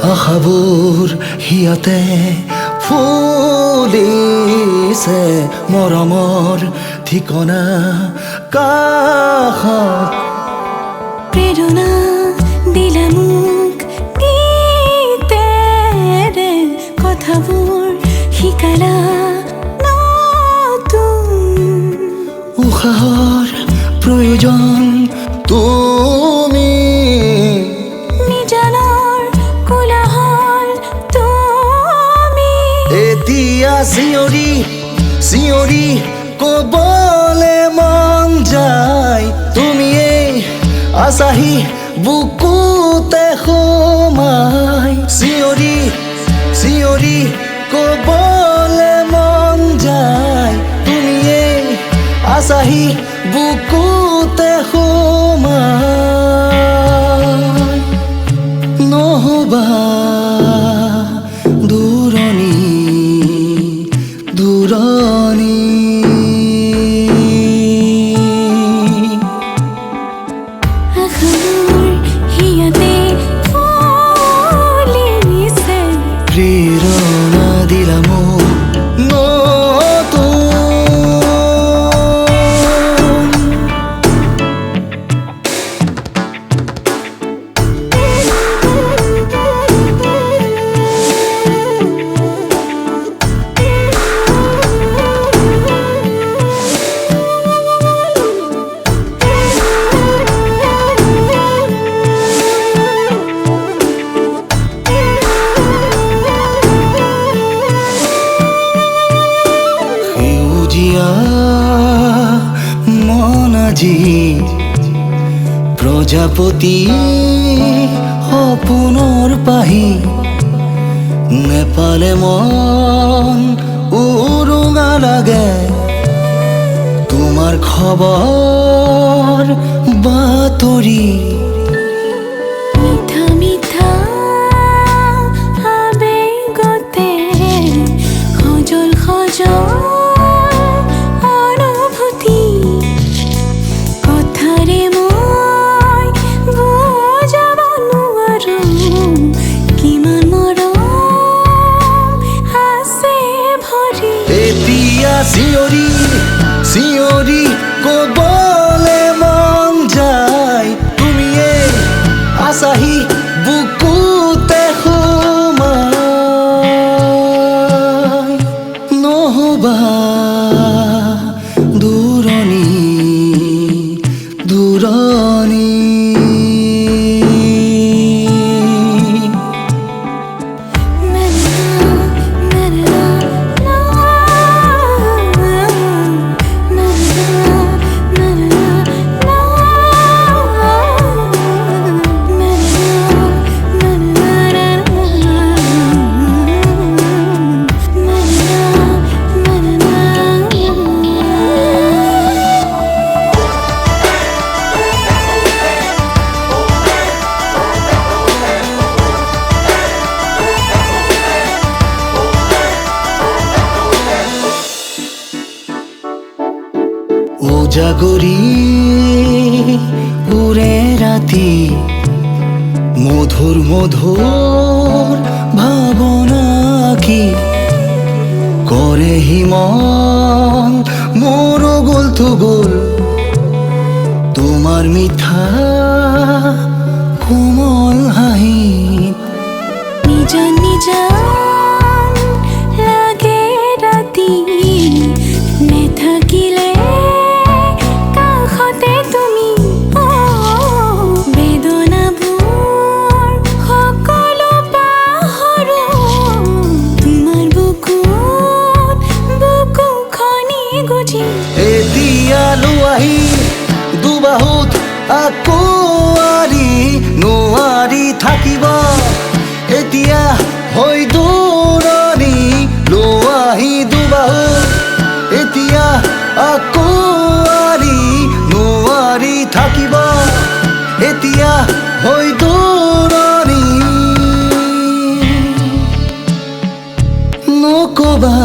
আশাবোৰ হিয়াতে ফুলিছে মৰমৰ ঠিকনা কাষত প্ৰেৰণা দিলা মোক গীতেৰে কথাবোৰ শিকালা নতুন উশাহৰ প্ৰয়োজন তুমি নিজানৰ কোলাহল তুমি এতিয়া চিঞৰি চিঞৰি ক'বলে মন যায় তুমিয়েই আছাহি বুকুতে সোমাই চিঞৰি চিঞৰি ক'বলে মন যায় তুমিয়েই আছাহি বুকুতে সোমাই নহবা দূৰণি দূৰণি আশাবোৰ হিয়াতে ফুলিছে প্ৰেৰণা দিলা মোক নতুন সেউজীয়া মন আজি প্ৰজাপতি সপোনৰ পাহি নেপালে মন উৰুঙা লাগে তোমাৰ খবৰ বাতৰি মিঠা মিঠা আবেগতে সজল সজল অনুভূতি কথাৰে মই বুজাব নোৱাৰো কিমান মৰম আছে ভৰি এতিয়া চিঞৰি চিঞৰি ক'বলে মন যায় তুমিয়েই আছাহি বুকুতে সোমাই নহবা দূৰণি দূৰণি উজাগৰি উৰে ৰাতি মধুৰ মধুৰ ভাৱনা কি কৰে হিমন মোৰ গ'ল তো গ'ল তোমাৰ মিঠা কোমল হাঁহি নিজান নিজান লাগে ৰাতি নেথাকিলে কাষতে তুমি বেদনাবোৰ সকলো পাহৰো তোমাৰ বুকুত বুকুখনি গুজি এতিয়া লোৱাহি দুবাহুত আকৌ আৰি নোৱাৰি থাকিব এতিয়া হৈ দূৰণি লোৱাহি দুবাহুত এতিয়া আকৌ আৰি নোৱাৰি থাকিব এতিয়া হৈ দূৰণি নকবা